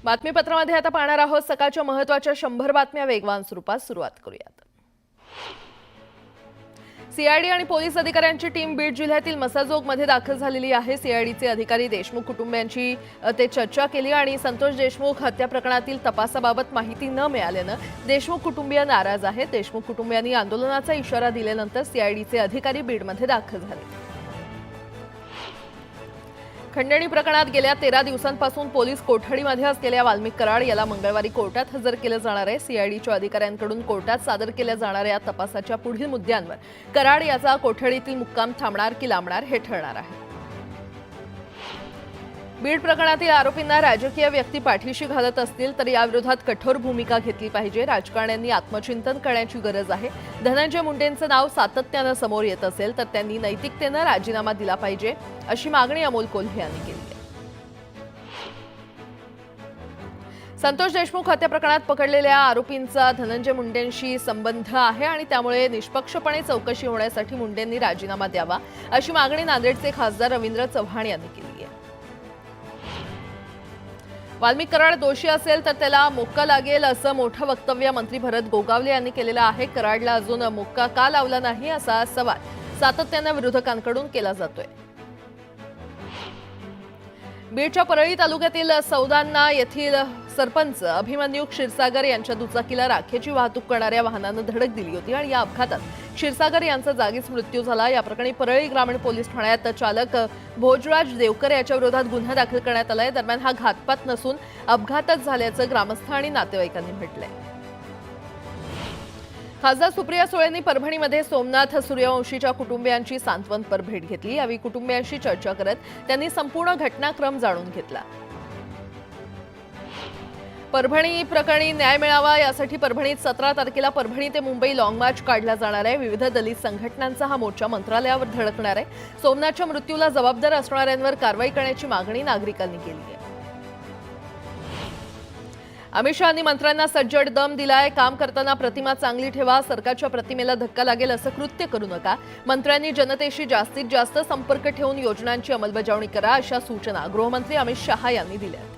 बातमीपत्रामध्ये आता पाहणार आहोत सकाळच्या महत्त्वाच्या 100 बातम्या वेगवान स्वरूपात सुरुवात करूयात। सीआयडी आणि पोलीस अधिकाऱ्यांची टीम बीड जिल्ह्यातील मसाजोगमध्ये दाखल झालेली आहे। सीआयडीचे अधिकारी देशमुख कुटुंबियांची ते चर्चा केली आणि संतोष देशमुख हत्या प्रकरणातील तपासाबाबत माहिती न मिळाल्याने देशमुख कुटुंबीय नाराज आहेत। देशमुख कुटुंबियांनी आंदोलनाचा इशारा दिल्यानंतर सीआयडीचे अधिकारी बीडमध्ये दाखल झाले। खंडणी प्रकरणात गेल्या 13 दिवसांपासून पोलीस कोठडीमध्ये असलेल्या वाल्मिक कराड याला मंगळवारी कोर्टात हजर केले जाणार आहे। सीआयडीच्या अधिकाऱ्यांकडून कोर्टात सादर केल्या जाणाऱ्या तपासाच्या पुढील मुद्द्यांवर कराड याचा कोठडीतील मुक्काम थांबणार की लांबणार हे ठरणार आहे। बीड प्रकरणातील आरोपींना राजकीय व्यक्ती पाठीशी घालत असतील तर याविरोधात कठोर भूमिका घेतली पाहिजे। राजकारण्यांनी आत्मचिंतन करण्याची गरज आहे। धनंजय मुंडेंचं नाव सातत्याने समोर येत असेल तर त्यांनी नैतिकतेने राजीनामा दिला पाहिजे अशी मागणी अमोल कोल्हे यांनी केली आहे। संतोष देशमुख हत्या प्रकरणात पकडलेल्या आरोपींचा धनंजय मुंडेंशी संबंध आहे आणि त्यामुळे निष्पक्षपणे चौकशी होण्यासाठी मुंडेंनी राजीनामा द्यावा अशी मागणी नांदेडचे खासदार रवींद्र चव्हाण यांनी केली आहे। वाल्मिक कराड दोषी असेल तर त्याला मोक्का लागेल असं मोठं वक्तव्य मंत्री भरत गोगावले यांनी केलेलं आहे। कराडला अजून मोक्का का लावला नाही असा सवाल सातत्याने विरोधकांकडून केला जातोय। बीडच्या परळी तालुक्यातील सौदांना येथील सरपंच अभिमन्यू क्षीरसागर यांच्या दुचाकीला राखेची वाहतूक करणाऱ्या वाहनानं धडक दिली होती आणि या अपघातात क्षीरसागर यांचा जागीच मृत्यू झाला। या प्रकरणी परळी ग्रामीण पोलीस ठाण्यात चालक भोजराज देवकर याच्या विरोधात गुन्हा दाखल करण्यात आलाय। दरम्यान हा घातपात नसून अपघातच झाल्याचं ग्रामस्थ आणि नातेवाईकांनी म्हटलंय। खासदार सुप्रिया सुळेंनी परभणीमध्ये सोमनाथ सूर्यवंशीच्या कुटुंबियांची सांत्वनपर भेट घेतली। यावेळी कुटुंबियांशी चर्चा करत त्यांनी संपूर्ण घटनाक्रम जाणून घेतला। परभणी प्रकरणी न्याय मिळावा यासाठी परभणीत 17 तारखेला परभणी ते मुंबई लॉंग मार्च काढला जाणार आहे। विविध दलित संघटनांचा हा मोर्चा मंत्रालयावर धडकणार आहे। सोमनाथच्या मृत्यूला जबाबदार असणाऱ्यांवर कारवाई करण्याची मागणी नागरिकांनी केली आहे। अमित शहांनी मंत्र्यांना सज्जड दम दिलाय। काम करताना प्रतिमा चांगली ठेवा, सरकारच्या प्रतिमेला धक्का लागेल असं कृत्य करू नका। मंत्र्यांनी जनतेशी जास्तीत जास्त संपर्क ठेवून योजनांची अंमलबजावणी करा अशा सूचना गृहमंत्री अमित शहा यांनी दिल्या।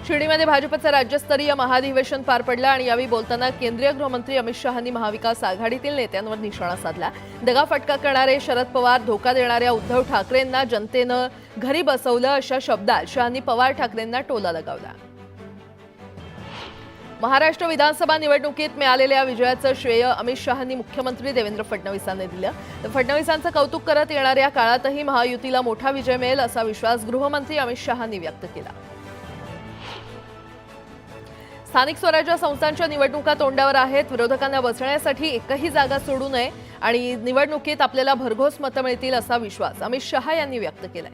शिर्डीमध्ये भाजपचं राज्यस्तरीय महाधिवेशन पार पडलं आणि यावेळी बोलताना केंद्रीय गृहमंत्री अमित शहांनी महाविकास आघाडीतील नेत्यांवर निशाणा साधला। दगाफटका करणारे शरद पवार, धोका देणाऱ्या उद्धव ठाकरेंना जनतेनं घरी बसवलं अशा शब्दात शहांनी पवार ठाकरेंना टोला लगावला। महाराष्ट्र विधानसभा निवडणुकीत मिळालेल्या विजयाचं श्रेय अमित शहांनी मुख्यमंत्री देवेंद्र फडणवीसांना दिलं। फडणवीसांचं कौतुक करत येणाऱ्या काळातही महायुतीला मोठा विजय मिळेल असा विश्वास गृहमंत्री अमित शहांनी व्यक्त केला। स्थानिक स्वराज्य संस्थांच्या निवडणुका तोंडावर आहेत। विरोधकांना बसण्यासाठी एकही जागा सोडू नये आणि निवडणुकीत आपल्याला भरघोस मतं मिळतील असा विश्वास अमित शहा यांनी व्यक्त केलाय।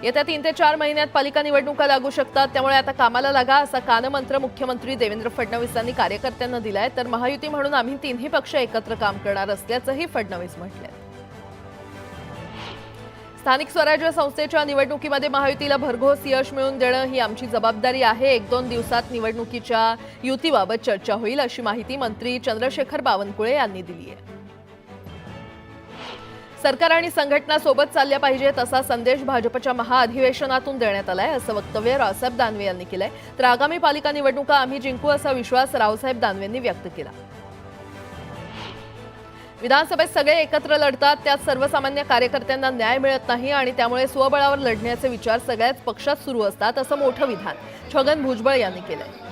येत्या 3 ते 4 महिन्यात पालिका निवडणुका लागू शकतात, त्यामुळे आता कामाला लागा असा कानमंत्र मुख्यमंत्री देवेंद्र फडणवीसांनी कार्यकर्त्यांना दिलाय। तर महायुती म्हणून आम्ही तिन्ही पक्ष एकत्र काम करणार असल्याचंही फडणवीस म्हटलंय। स्थानिक स्वराज्य संस्थेच्या निवडणुकीमध्ये महायुतीला भरघोस यश मिळवून देणं ही आमची जबाबदारी आहे। 1-2 दिवसात निवडणुकीच्या युतीबाबत चर्चा होईल अशी माहिती मंत्री चंद्रशेखर बावनकुळे यांनी दिली आहे। सरकार आणि संघटना सोबत चालल्या पाहिजेत असा संदेश भाजपच्या महाअधिवेशनातून देण्यात आलाय असं वक्तव्य रावसाहेब दानवे यांनी केलंय। तर आगामी पालिका निवडणुका आम्ही जिंकू असा विश्वास रावसाहेब दानवेंनी व्यक्त केला। विधानसभेत सगळे एकत्र लढतात, त्यात सर्वसामान्य कार्यकर्त्यांना न्याय मिळत नाही आणि त्यामुळे स्वबळावर लढण्याचे विचार सगळ्याच पक्षात सुरू असतात असं मोठं विधान छगन भुजबळ यांनी केलंय।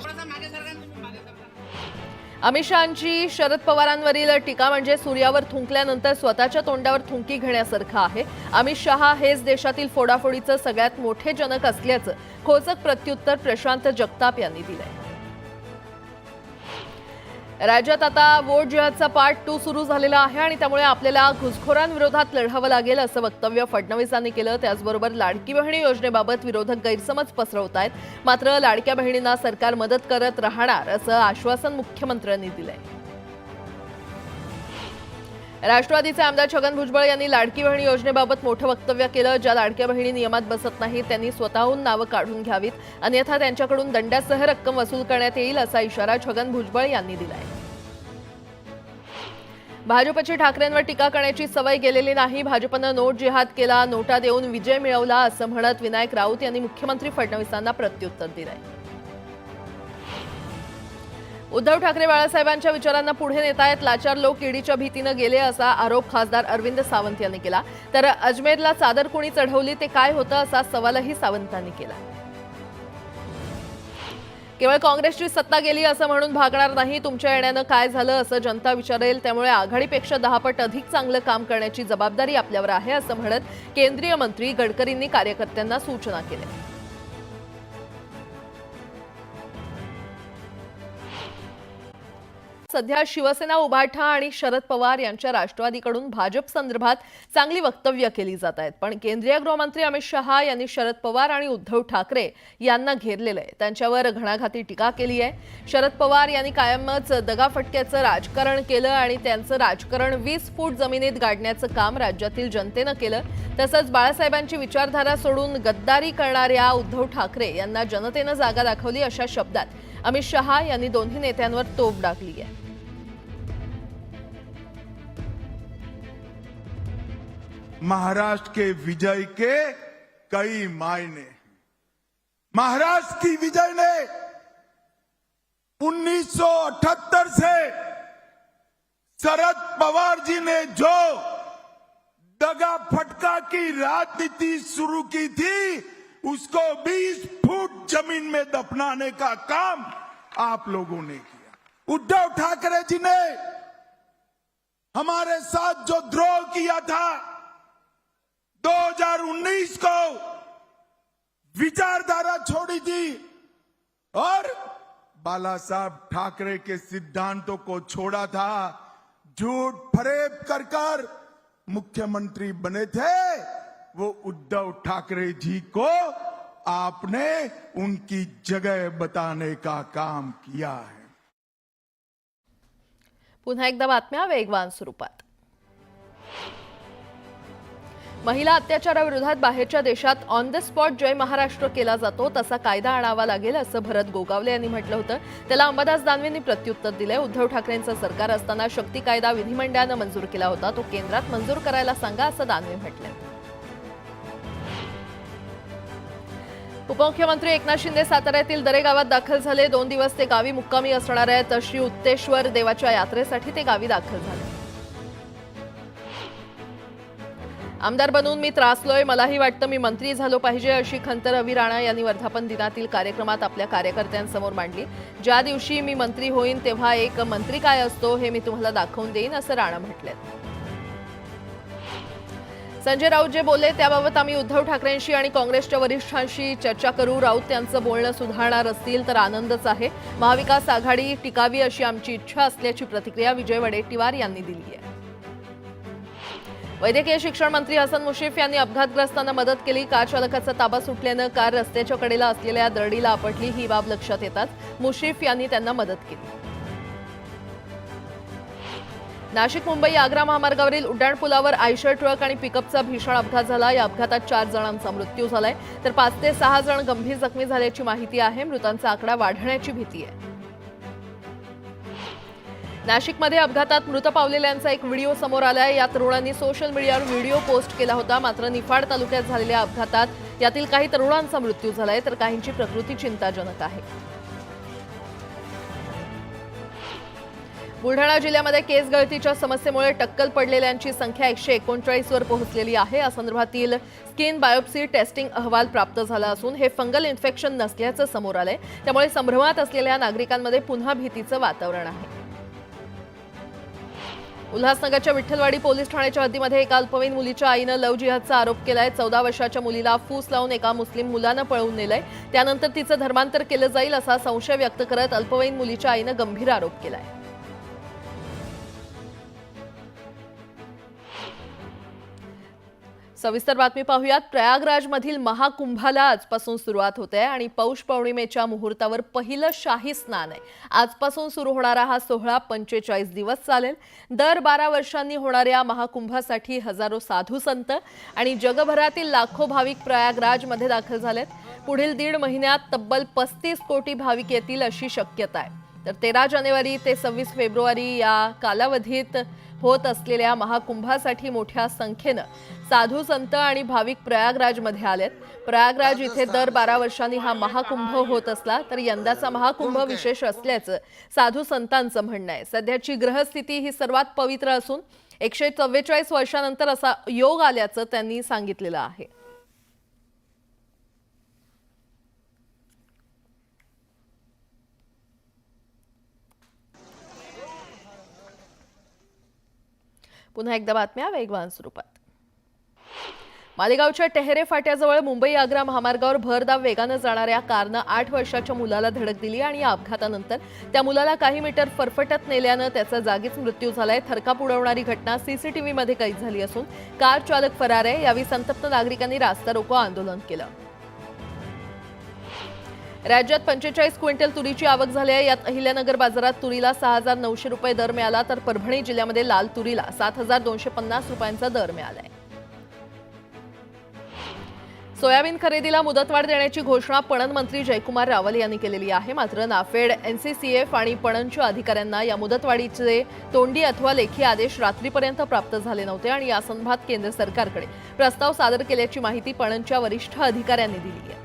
अमित शहांची शरद पवारांवरील टीका म्हणजे सूर्यावर थुंकल्यानंतर स्वतःच्या तोंडावर थुंकी घेण्यासारखं आहे। अमित शहा हेच देशातील फोडाफोडीचं सगळ्यात मोठे जनक असल्याचं खोचक प्रत्युत्तर प्रशांत जगताप यांनी दिलंय। राज्यात आता वोट जिहादचा पार्ट 2 सुरू झालेला आहे आणि त्यामुळे आपल्याला घुसखोरांविरोधात लढावं लागेल असं वक्तव्य फडणवीसांनी केलं। त्याचबरोबर लाडकी बहिणी योजनेबाबत विरोधक गैरसमज पसरवत आहेत, मात्र लाडक्या बहिणींना सरकार मदत करत राहणार असं आश्वासन मुख्यमंत्र्यांनी दिलंय। राष्ट्रवादीचे आमदार छगन भुजबळ यांनी लाडकी बहिणी योजनेबाबत मोठं वक्तव्य केलं। ज्या लाडक्या बहिणी नियमात बसत नाहीत त्यांनी स्वतःहून नावं काढून घ्यावीत, अन्यथा त्यांच्याकडून दंडासह रक्कम वसूल करण्यात येईल असा इशारा छगन भुजबळ यांनी दिलाय। भाजपची ठाकरेंवर टीका करण्याची सवय गेलेली नाही. भाजपनं नोट जिहाद केला, नोटा देऊन विजय मिळवला असं म्हणत विनायक राऊत यांनी मुख्यमंत्री फडणवीसांना प्रत्युत्तर दिलंय. उद्धव ठाकरे बाळासाहेबांच्या विचारांना पुढे नेतायत. लाचार लोक ईडीच्या भीतीनं गेले असा आरोप खासदार अरविंद सावंत यांनी केला. तर अजमेरला चादर कोणी चढवली ते काय होतं असा सवालही सावंतांनी केला. केवळ काँग्रेसची सत्ता गेली असं म्हणून भागणार नाही. तुमच्या येण्यानं काय झालं असं जनता विचारेल. त्यामुळे आघाडीपेक्षा 10 पट अधिक चांगलं काम करण्याची जबाबदारी आपल्यावर आहे असं म्हणत केंद्रीय मंत्री गडकरींनी कार्यकर्त्यांना सूचना केल्या. सध्या शिवसेना उभाठा आणि शरद पवार यांच्या राष्ट्रवादीकडून भाजप संदर्भात चांगली वक्तव्य केली जात आहेत. पण केंद्रीय गृहमंत्री अमित शहा यांनी शरद पवार आणि उद्धव ठाकरे यांना घेरलेलं आहे. त्यांच्यावर घणाघाती टीका केली आहे. शरद पवार यांनी कायमच दगाफटक्याचं राजकारण केलं आणि त्यांचं राजकारण 20 फूट जमिनीत गाडण्याचं काम राज्यातील जनतेनं केलं. तसंच बाळासाहेबांची विचारधारा सोडून गद्दारी करणाऱ्या उद्धव ठाकरे यांना जनतेनं जागा दाखवली अशा शब्दात अमित शहा यांनी दोन्ही नेत्यांवर तोफ डागली आहे. महाराष्ट्र के विजय के कई मायने। महाराष्ट्र की विजय ने 1978 से शरद पवार जी ने जो दगा फटका की राजनीति शुरू की थी उसको 20 फुट जमीन में दफनाने का काम आप लोगों ने किया। उद्धव ठाकरे जी ने हमारे साथ जो द्रोह किया था 2019 को विचारधारा छोड़ी थी और बाला साहब ठाकरे के सिद्धांतों को छोड़ा था। झूठ फरेब कर मुख्यमंत्री बने थे। वो उद्धव ठाकरे जी को आपने उनकी जगह बताने का काम किया है। पुन्हा एकदा बातम्या वेगवान स्वरूपात। महिला अत्याचाराविरोधात बाहेरच्या देशात ऑन द स्पॉट जय महाराष्ट्र केला जातो तसा कायदा आणावा लागेल असं भरत गोगावले यांनी म्हटलं होतं. त्याला अंबादास दानवेंनी प्रत्युत्तर दिलंय. उद्धव ठाकरेंचं सरकार असताना शक्ती कायदा विधिमंडळानं मंजूर केला होता. तो केंद्रात मंजूर करायला सांगा असं दानवे म्हटलंय. उपमुख्यमंत्री एकनाथ शिंदे साताऱ्यातील दरे गावात दाखल झाले. 2 दिवस ते गावी मुक्कामी असणार आहेत. श्री उत्तेश्वर देवाच्या यात्रेसाठी ते गावी दाखल झाले. आमदार बनून मी त्रासलोय, मलाही वाटतं मी मंत्री झालो पाहिजे अशी खंत रवी राणा यांनी वर्धापन दिनातील कार्यक्रमात आपल्या कार्यकर्त्यांसमोर मांडली. ज्या दिवशी मी मंत्री होईन तेव्हा एक मंत्री काय असतो हे मी तुम्हाला दाखवून देईन असं राणा म्हटले. संजय राऊत जे बोलले त्याबाबत आम्ही उद्धव ठाकरेंशी आणि काँग्रेसच्या वरिष्ठांशी चर्चा करू. राऊत यांचं बोलणं सुधारणार असतील तर आनंदच आहे. महाविकास आघाडी टिकावी अशी आमची इच्छा असल्याची प्रतिक्रिया विजय वडेट्टीवार यांनी दिली आहे. वैद्यकीय शिक्षण मंत्री हसन मुश्रीफ यांनी अपघातग्रस्तांना मदत केली. कार चालकाचा ताबा सुटल्यानं कार रस्त्याच्या कडेला असलेल्या दरडीला आपटली. ही बाब लक्षात येताच मुश्रीफ यांनी त्यांना मदत केली. नाशिक मुंबई आग्रा महामार्गावरील उड्डाणपुलावर आयशर ट्रक आणि पिकअपचा भीषण अपघात झाला. या अपघातात 4 जणांचा मृत्यू झालाय तर 5 ते 6 जण गंभीर जखमी झाल्याची माहिती आहे. मृतांचा आकडा वाढण्याची भीती आहे. नाशिकमध्ये अपघातात मृत पावलेल्यांचा एक व्हिडिओ समोर आलाय. या तरुणांनी सोशल मीडियावर व्हिडिओ पोस्ट केला होता. मात्र निफाड तालुक्यात झालेल्या अपघातात यातील काही तरुणांचा मृत्यू झालाय तर काहींची प्रकृती चिंताजनक आहे. बुलढाणा जिल्ह्यामध्ये केस गळतीच्या समस्येमुळे टक्कल पडलेल्यांची संख्या 139 वर पोहोचलेली आहे. या संदर्भातील स्किन बायोप्सी टेस्टिंग अहवाल प्राप्त झाला असून हे फंगल इन्फेक्शन नसल्याचं समोर आलंय. त्यामुळे संभ्रमात असलेल्या नागरिकांमध्ये पुन्हा भीतीचं वातावरण आहे. उल्हासनगरच्या विठ्ठलवाडी पोलीस ठाण्याच्या हद्दीमध्ये एका अल्पवयीन मुलीच्या आईनं लव्ह जिहादचा आरोप केलाय. 14 वर्षाच्या मुलीला फूस लावून एका मुस्लिम मुलानं पळवून नेलंय. त्यानंतर तिचं धर्मांतर केलं जाईल असा संशय व्यक्त करत अल्पवयीन मुलीच्या आईनं गंभीर आरोप केलाय. सविस्तर बातमी पाहूयात. प्रयागराजमधील महाकुंभाला आजपासून सुरुवात होते आणि पौष पौर्णिमेच्या मुहूर्तावर पहिलं शाही स्नान आहे. आजपासून सुरू होणारा हा सोहळा 45 दिवस चालेल. दर 12 वर्षांनी होणाऱ्या महाकुंभासाठी हजारो साधू संत आणि जगभरातील लाखो भाविक प्रयागराजमध्ये दाखल झालेत. पुढील 1.5 महिन्यात तब्बल 35 कोटी भाविक येतील अशी शक्यता आहे. तर 13 जानेवारी ते 26 फेब्रुवारी या कालावधीत होत असलेल्या महाकुंभासाठी मोठ्या संख्येनं साधू संत आणि भाविक प्रयागराजमध्ये आलेत। प्रयागराज इथे दर 12 वर्षांनी हा महाकुंभ होत असला तर यंदाचा महाकुंभ विशेष असल्याचं साधू संतांचं म्हणणं आहे। सध्याची ग्रहस्थिती ही सर्वात पवित्र असून 144 वर्षांनंतर असा योग आल्याचं त्यांनी सांगितलेलं आहे। पुन्हा एकदा बातम्या वेगवान स्वरूपात। मालेगावच्या टेहरे फाट्याजवळ मुंबई आग्रा महामार्गावर भरधाव वेगाने जाणाऱ्या कारनं 8 वर्षाच्या मुलाला धडक दिली आणि या अपघातानंतर त्या मुलाला काही मीटर फरफटत नेल्यानं त्याचा जागीच मृत्यू झालाय। थरकाप उडवणारी घटना सीसीटीव्ही मध्ये कैद झाली असून कार चालक फरार आहे। यावेळी संतप्त नागरिकांनी रास्ता रोको आंदोलन केलं। राज्यात 45 क्विंटल तुरीची आवक झाली आहे। यात अहिल्यानगर बाजारात तुरीला 6,900 रुपये दर मिळाला तर परभणी जिल्ह्यामध्ये लाल तुरीला 7,250 रुपयांचा दर मिळालाय। सोयाबीन खरेदीला मुदतवाढ देण्याची घोषणा पणन मंत्री जयकुमार रावल यांनी केलेली आहे। मात्र नाफेड, एनसीसीएफ आणि पणनच्या अधिकाऱ्यांना या मुदतवाढीचे तोंडी अथवा लेखी आदेश रात्रीपर्यंत प्राप्त झाले नव्हते आणि या संदर्भात केंद्र सरकारकडे प्रस्ताव सादर केल्याची माहिती पणनच्या वरिष्ठ अधिकाऱ्यांनी दिली आहे।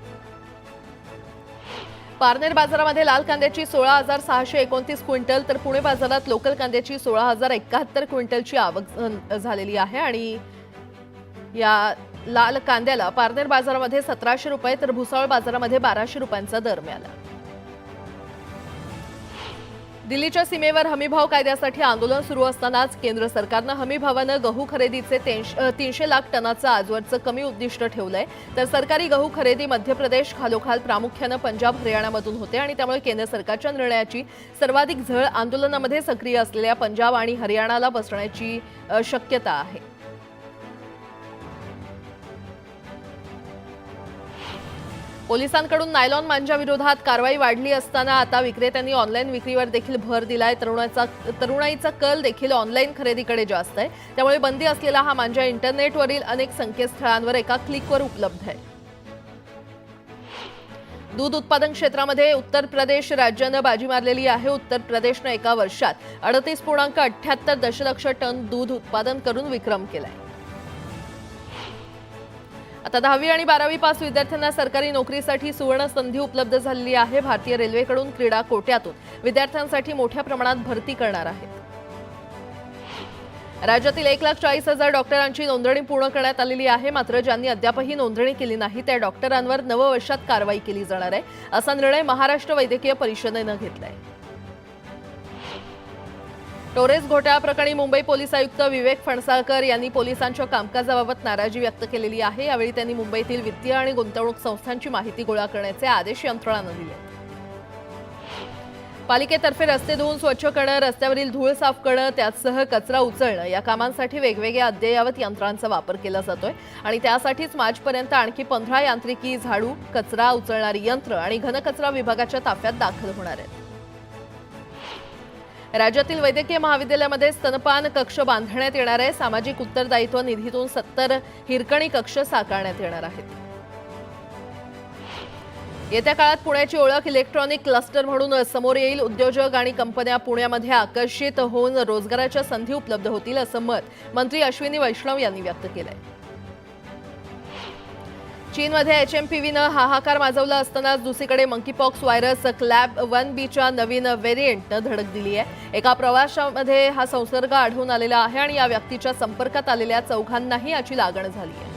पारनेर बाजारामध्ये लाल कांद्याची 16,629 क्विंटल तर पुणे बाजारात लोकल कांद्याची 16,071 क्विंटलची आवक झालेली आहे आणि या लाल कांद्याला पारनेर बाजारामध्ये 1,700 रुपये तर भुसावळ बाजारामध्ये 1,200 रुपयांचा दर मिळाला। दिल्लीच्या सीमेवर हमीभाव कायद्यासाठी आंदोलन सुरू असतानाच केंद्र सरकारनं हमीभावानं गहू खरेदीचे 300 लाख टनाचं आजवरचं कमी उद्दिष्ट ठेवलंय तर सरकारी गहू खरेदी मध्य प्रदेश खालोखाल प्रामुख्यानं पंजाब हरियाणामधून होते आणि त्यामुळे केंद्र सरकारच्या निर्णयाची सर्वाधिक झळ आंदोलनामध्ये सक्रिय असलेल्या पंजाब आणि हरियाणाला बसण्याची शक्यता आहे। पोलिसांकडून नायलॉन मांजा विरोधात कारवाई वाढली असताना आता विक्रेत्यांनी ऑनलाईन विक्रीवर देखील भर दिलाय। तरुणाईचा कल देखील ऑनलाईन खरेदीकडे जास्त आहे। त्यामुळे बंदी असलेला हा मांजा इंटरनेटवरील अनेक संकेतस्थळांवर एका क्लिकवर उपलब्ध आहे। दूध उत्पादन क्षेत्रामध्ये उत्तर प्रदेश राज्यानं बाजी मारलेली आहे। उत्तर प्रदेशनं एका वर्षात 38.78 दशलक्ष टन दूध उत्पादन करून विक्रम केलाय। आता 10वी आणि 12वी पास विद्यार्थ्यांना सरकारी नोकरीसाठी सुवर्ण संधी उपलब्ध झालेली आहे। भारतीय रेल्वेकडून क्रीडा कोट्यातून विद्यार्थ्यांसाठी मोठ्या प्रमाणात भरती करणार आहे। राज्यातील 1,40,000 डॉक्टरांची नोंदणी पूर्ण करण्यात आलेली आहे। मात्र ज्यांनी अद्यापही नोंदणी केली नाही त्या डॉक्टरांवर नववर्षात कारवाई केली जाणार आहे असा निर्णय महाराष्ट्र वैद्यकीय परिषदेनं घेतलाय। टोरेस घोटाळ्याप्रकरणी मुंबई पोलीस आयुक्त विवेक फणसाळकर यांनी पोलिसांच्या कामकाजाबाबत नाराजी व्यक्त केलेली आहे। यावेळी त्यांनी मुंबईतील वित्तीय आणि गुंतवणूक संस्थांची माहिती गोळा करण्याचे आदेश यंत्रणांना दिले। पालिकेतर्फे रस्ते धुवून स्वच्छ करणं, रस्त्यावरील धूळ साफ करणं त्यासह कचरा उचलणं या कामांसाठी वेगवेगळ्या अद्ययावत यंत्रांचा वापर केला जातोय आणि त्यासाठीच मार्चपर्यंत आणखी 15 यांत्रिकी झाडू, कचरा उचलणारी यंत्र आणि घनकचरा विभागाच्या ताफ्यात दाखल होणार आहेत। राज्यातील वैद्यकीय महाविद्यालयामध्ये स्तनपान कक्ष बांधण्यात येणार आहे। सामाजिक उत्तरदायित्व निधीतून 70 हिरकणी कक्ष साकारण्यात येणार आहेत। येत्या काळात पुण्याची ओळख इलेक्ट्रॉनिक क्लस्टर म्हणून समोर येईल। उद्योजक आणि कंपन्या पुण्यामध्ये आकर्षित होऊन रोजगाराच्या संधी उपलब्ध होतील असं मत मंत्री अश्विनी वैष्णव यांनी व्यक्त केलंय। चीनमध्ये HMPVनं हाहाकार माजवला असतानाच दुसरीकडे मंकीपॉक्स व्हायरस क्लॅब 1B नवीन व्हेरिएंटनं धडक दिली आहे। एका प्रवाशामध्ये हा संसर्ग आढळून आलेला आहे आणि या व्यक्तीच्या संपर्कात आलेल्या 4घांनाही याची लागण झाली आहे।